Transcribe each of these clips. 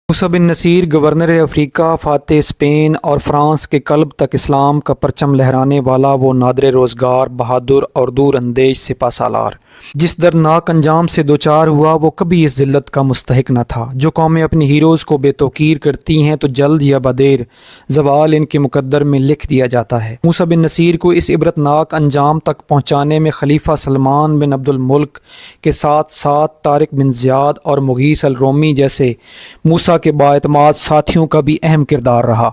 موسیٰ بن Naseer governor افریقہ، فاتح Spain اور France کے قلب تک اسلام کا پرچم لہرانے والا وہ نادر روزگار، بہادر اور دور اندیش سپہ سالار جس دردناک انجام سے دوچار ہوا، وہ کبھی اس ذلت کا مستحق نہ تھا۔ جو قومیں اپنی ہیروز کو بے توقیر کرتی ہیں تو جلد یا بدیر زوال ان کے مقدر میں لکھ دیا جاتا ہے۔ موسیٰ بن نصیر کو اس عبرتناک انجام تک پہنچانے میں خلیفہ سلمان بن عبد الملک کے ساتھ ساتھ طارق بن زیاد اور مغیث الرومی جیسے موسیٰ کے بااعتماد ساتھیوں کا بھی اہم کردار رہا۔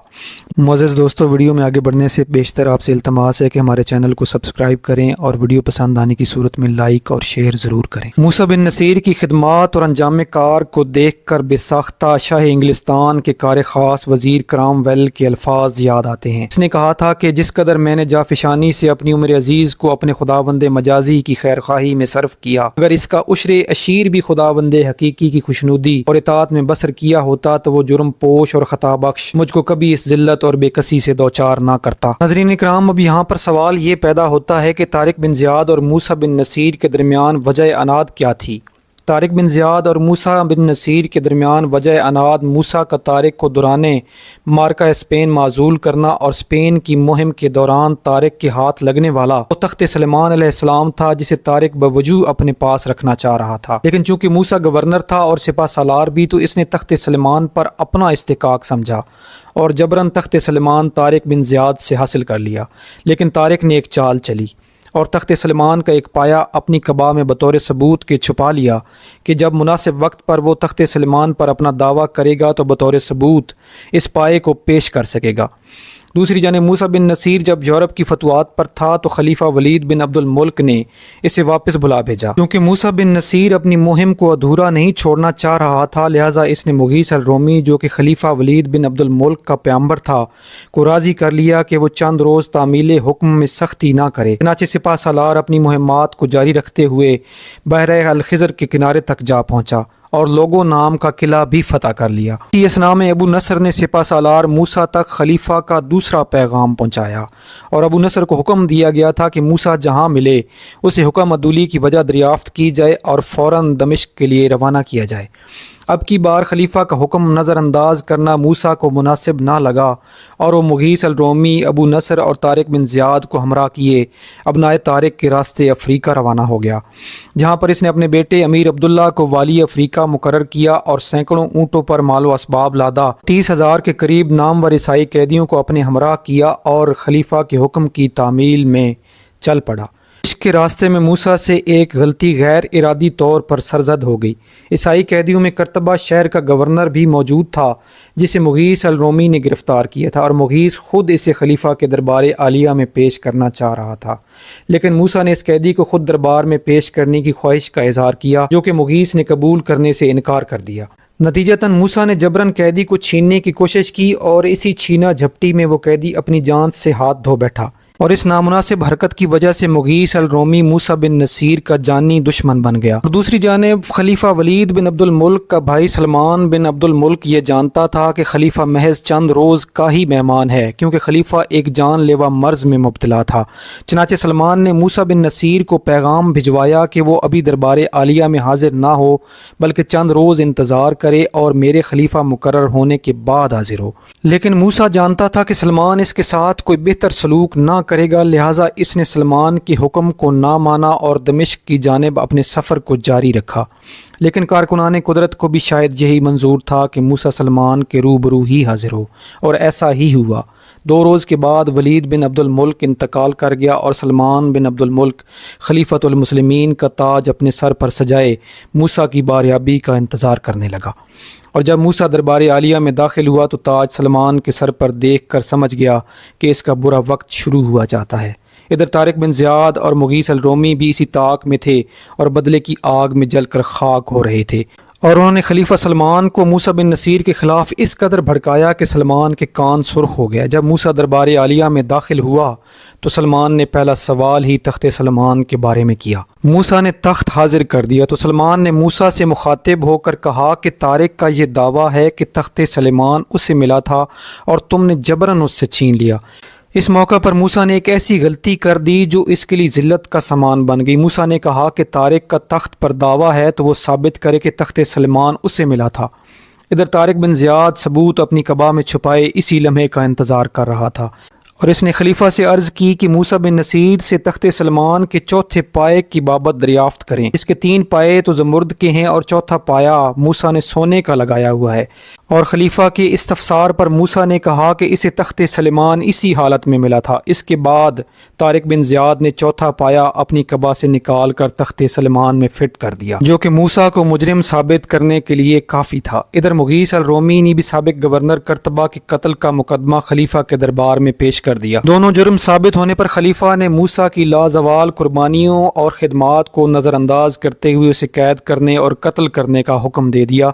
معزز دوستو، ویڈیو میں آگے بڑھنے سے بیشتر آپ سے التماس ہے کہ ہمارے چینل کو سبسکرائب کریں اور ویڈیو پسند آنے کی صورت میں لائک اور شیئر ضرور کریں۔ موسیٰ بن نصیر کی خدمات اور انجام کار کو دیکھ کر بے ساختہ شاہ انگلستان کے کار خاص وزیر کرام ویل کے الفاظ یاد آتے ہیں۔ اس نے کہا تھا کہ جس قدر میں نے جافشانی سے اپنی عمر عزیز کو اپنے خداوند مجازی کی خیرخواہی میں صرف کیا، اگر اس کا عشر اشیر بھی خداوند حقیقی کی خوشنودی اور اطاعت میں بسر کیا ہوتا تو وہ جرم پوش اور خطا بخش مجھ کو کبھی اس ذلت اور بے کسی سے دوچار نہ کرتا۔ ناظرین اکرام، اب یہاں پر سوال یہ پیدا ہوتا ہے کہ طارق بن زیاد اور موسیٰ بن نصیر کے درمیان وجہ عناد کیا تھی؟ طارق بن زیاد اور موسیٰ بن نصیر کے درمیان وجہ عناد موسیٰ کا طارق کو دوران معرکہ اسپین معزول کرنا اور اسپین کی مہم کے دوران طارق کے ہاتھ لگنے والا وہ تخت سلیمان علیہ السلام تھا جسے طارق بوجو اپنے پاس رکھنا چاہ رہا تھا، لیکن چونکہ موسیٰ گورنر تھا اور سپہ سالار بھی تو اس نے تخت سلیمان پر اپنا استحقاق سمجھا اور جبراً تخت سلیمان طارق بن زیاد سے حاصل کر لیا۔ لیکن طارق نے ایک چال چلی اور تخت سلیمان کا ایک پایا اپنی قبا میں بطور ثبوت کے چھپا لیا کہ جب مناسب وقت پر وہ تخت سلیمان پر اپنا دعویٰ کرے گا تو بطور ثبوت اس پائے کو پیش کر سکے گا۔ دوسری جانب موسیٰ بن نصیر جب یورپ کی فتوحات پر تھا تو خلیفہ ولید بن عبد الملک نے اسے واپس بلا بھیجا۔ کیونکہ موسیٰ بن نصیر اپنی مہم کو ادھورا نہیں چھوڑنا چاہ رہا تھا، لہٰذا اس نے مغیث الرومی جو کہ خلیفہ ولید بن عبد الملک کا پیغمبر تھا کو راضی کر لیا کہ وہ چند روز تعمیل حکم میں سختی نہ کرے۔ چنانچہ سپہ سالار اپنی مہمات کو جاری رکھتے ہوئے بحر الخضر کے کنارے تک جا پہنچا اور لوگو نام کا قلعہ بھی فتح کر لیا۔ اسی اثناء میں ابو نصر نے سپہ سالار موسیٰ تک خلیفہ کا دوسرا پیغام پہنچایا اور ابو نصر کو حکم دیا گیا تھا کہ موسیٰ جہاں ملے اسے حکم عدولی کی وجہ دریافت کی جائے اور فوراً دمشق کے لیے روانہ کیا جائے۔ اب کی بار خلیفہ کا حکم نظر انداز کرنا موسیٰ کو مناسب نہ لگا اور وہ مغیث الرومی، ابو نصر اور طارق بن زیاد کو ہمراہ کیے ابنائے طارق کے راستے افریقہ روانہ ہو گیا، جہاں پر اس نے اپنے بیٹے امیر عبداللہ کو والی افریقہ مقرر کیا اور سینکڑوں اونٹوں پر مال و اسباب لادا 30,000 کے قریب نامور عیسائی قیدیوں کو اپنے ہمراہ کیا اور خلیفہ کے حکم کی تعمیل میں چل پڑا۔ اس کے راستے میں موسیٰ سے ایک غلطی غیر ارادی طور پر سرزد ہو گئی۔ عیسائی قیدیوں میں کرتبہ شہر کا گورنر بھی موجود تھا جسے مغیث الرومی نے گرفتار کیا تھا اور مغیث خود اسے خلیفہ کے دربار عالیہ میں پیش کرنا چاہ رہا تھا، لیکن موسیٰ نے اس قیدی کو خود دربار میں پیش کرنے کی خواہش کا اظہار کیا جو کہ مغیث نے قبول کرنے سے انکار کر دیا۔ نتیجتاً موسیٰ نے جبراً قیدی کو چھیننے کی کوشش کی اور اسی چھینا جھپٹی میں وہ قیدی اپنی جان سے ہاتھ دھو بیٹھا اور اس نامناسب حرکت کی وجہ سے مغیث الرومی موسیٰ بن نصیر کا جانی دشمن بن گیا۔ اور دوسری جانب خلیفہ ولید بن عبد الملک کا بھائی سلمان بن عبد الملک یہ جانتا تھا کہ خلیفہ محض چند روز کا ہی مہمان ہے، کیونکہ خلیفہ ایک جان لیوا مرض میں مبتلا تھا۔ چنانچہ سلمان نے موسیٰ بن نصیر کو پیغام بھجوایا کہ وہ ابھی دربار عالیہ میں حاضر نہ ہو بلکہ چند روز انتظار کرے اور میرے خلیفہ مقرر ہونے کے بعد حاضر ہو۔ لیکن موسیٰ جانتا تھا کہ سلمان اس کے ساتھ کوئی بہتر سلوک نہ کرے گا، لہٰذا اس نے سلمان کے حکم کو نہ مانا اور دمشق کی جانب اپنے سفر کو جاری رکھا۔ لیکن کارکنان قدرت کو بھی شاید یہی منظور تھا کہ موسیٰ سلمان کے روبرو ہی حاضر ہو، اور ایسا ہی ہوا۔ 2 روز کے بعد ولید بن عبد الملک انتقال کر گیا اور سلمان بن عبد الملک خلیفۃ المسلمین کا تاج اپنے سر پر سجائے موسیٰ کی باریابی کا انتظار کرنے لگا۔ اور جب موسیٰ دربار عالیہ میں داخل ہوا تو تاج سلمان کے سر پر دیکھ کر سمجھ گیا کہ اس کا برا وقت شروع ہوا جاتا ہے۔ ادھر طارق بن زیاد اور مغیث الرومی بھی اسی طاق میں تھے اور بدلے کی آگ میں جل کر خاک ہو رہے تھے، اور انہوں نے خلیفہ سلمان کو موسیٰ بن نصیر کے خلاف اس قدر بھڑکایا کہ سلمان کے کان سرخ ہو گیا۔ جب موسیٰ دربار عالیہ میں داخل ہوا تو سلمان نے پہلا سوال ہی تخت سلمان کے بارے میں کیا۔ موسیٰ نے تخت حاضر کر دیا تو سلمان نے موسیٰ سے مخاطب ہو کر کہا کہ طارق کا یہ دعویٰ ہے کہ تخت سلیمان اسے ملا تھا اور تم نے جبراً اس سے چھین لیا۔ اس موقع پر موسیٰ نے ایک ایسی غلطی کر دی جو اس کے لیے ذلت کا سامان بن گئی۔ موسیٰ نے کہا کہ طارق کا تخت پر دعویٰ ہے تو وہ ثابت کرے کہ تخت سلیمان اسے ملا تھا، ادھر طارق بن زیاد ثبوت اپنی قبا میں چھپائے اسی لمحے کا انتظار کر رہا تھا، اور اس نے خلیفہ سے عرض کی کہ موسیٰ بن نصیر سے تخت سلمان کے چوتھے پائے کی بابت دریافت کریں۔ اس کے 3 پائے تو زمرد کے ہیں اور چوتھا پایا موسیٰ نے سونے کا لگایا ہوا ہے۔ اور خلیفہ کے استفسار پر موسیٰ نے کہا کہ اسے تخت سلیمان اسی حالت میں ملا تھا۔ اس کے بعد طارق بن زیاد نے چوتھا پایا اپنی قبا سے نکال کر تخت سلیمان میں فٹ کر دیا، جو کہ موسیٰ کو مجرم ثابت کرنے کے لیے کافی تھا۔ ادھر مغیث الرومی نے بھی سابق گورنر قرطبہ کے قتل کا مقدمہ خلیفہ کے دربار میں پیش کر دیا۔ دونوں جرم ثابت ہونے پر خلیفہ نے موسیٰ کی لازوال قربانیوں اور خدمات کو نظر انداز کرتے ہوئے اسے قید کرنے اور قتل کرنے کا حکم دے دیا،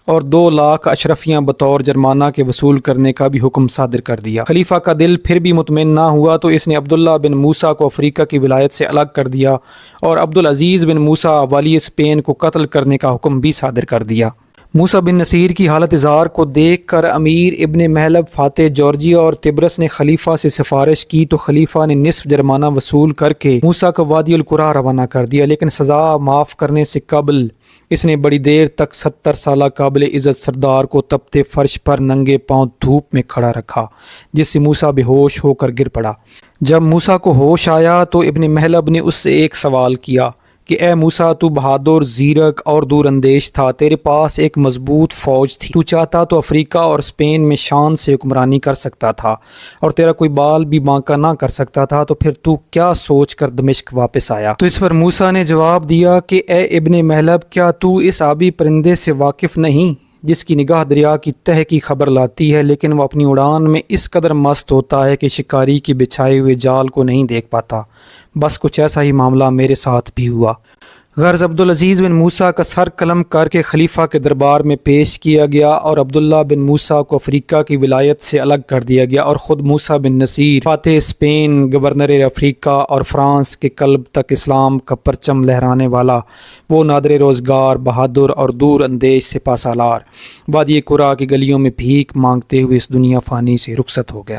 اور 2 لاکھ اشرفیاں بطور جرمانہ کے وصول کرنے کا بھی حکم صادر کر دیا۔ خلیفہ کا دل پھر بھی مطمئن نہ ہوا تو اس نے عبداللہ بن موسیٰ کو افریقہ کی ولایت سے الگ کر دیا اور عبدالعزیز بن موسیٰ والی اسپین کو قتل کرنے کا حکم بھی صادر کر دیا۔ موسیٰ بن نصیر کی حالت زار کو دیکھ کر امیر ابن محلب فاتح جارجیا اور طبرس نے خلیفہ سے سفارش کی تو خلیفہ نے نصف جرمانہ وصول کر کے موسیٰ کو وادی القریٰ روانہ کر دیا، لیکن سزا معاف کرنے سے قبل اس نے بڑی دیر تک 70 سالہ قابل عزت سردار کو تپتے فرش پر ننگے پاؤں دھوپ میں کھڑا رکھا، جس سے موسیٰ بے ہوش ہو کر گر پڑا۔ جب موسیٰ کو ہوش آیا تو ابن محلب نے اس سے ایک سوال کیا کہ اے موسیٰ، تو بہادر، زیرک اور دور اندیش تھا، تیرے پاس ایک مضبوط فوج تھی، تو چاہتا تو افریقہ اور اسپین میں شان سے حکمرانی کر سکتا تھا اور تیرا کوئی بال بھی بانکا نہ کر سکتا تھا، تو پھر تو کیا سوچ کر دمشق واپس آیا؟ تو اس پر موسیٰ نے جواب دیا کہ اے ابن محلب، کیا تو اس آبی پرندے سے واقف نہیں جس کی نگاہ دریا کی تہ کی خبر لاتی ہے، لیکن وہ اپنی اڑان میں اس قدر مست ہوتا ہے کہ شکاری کے بچھائے ہوئے جال کو نہیں دیکھ پاتا؟ بس کچھ ایسا ہی معاملہ میرے ساتھ بھی ہوا۔ غرض عبدالعزیز بن موسیٰ کا سر قلم کر کے خلیفہ کے دربار میں پیش کیا گیا اور عبداللہ بن موسیٰ کو افریقہ کی ولایت سے الگ کر دیا گیا، اور خود موسیٰ بن نصیر فاتح اسپین، گورنر افریقہ اور فرانس کے قلب تک اسلام کا پرچم لہرانے والا وہ نادر روزگار، بہادر اور دور اندیش سپہ سالار وادی قریٰ کی گلیوں میں بھیک مانگتے ہوئے اس دنیا فانی سے رخصت ہو گیا۔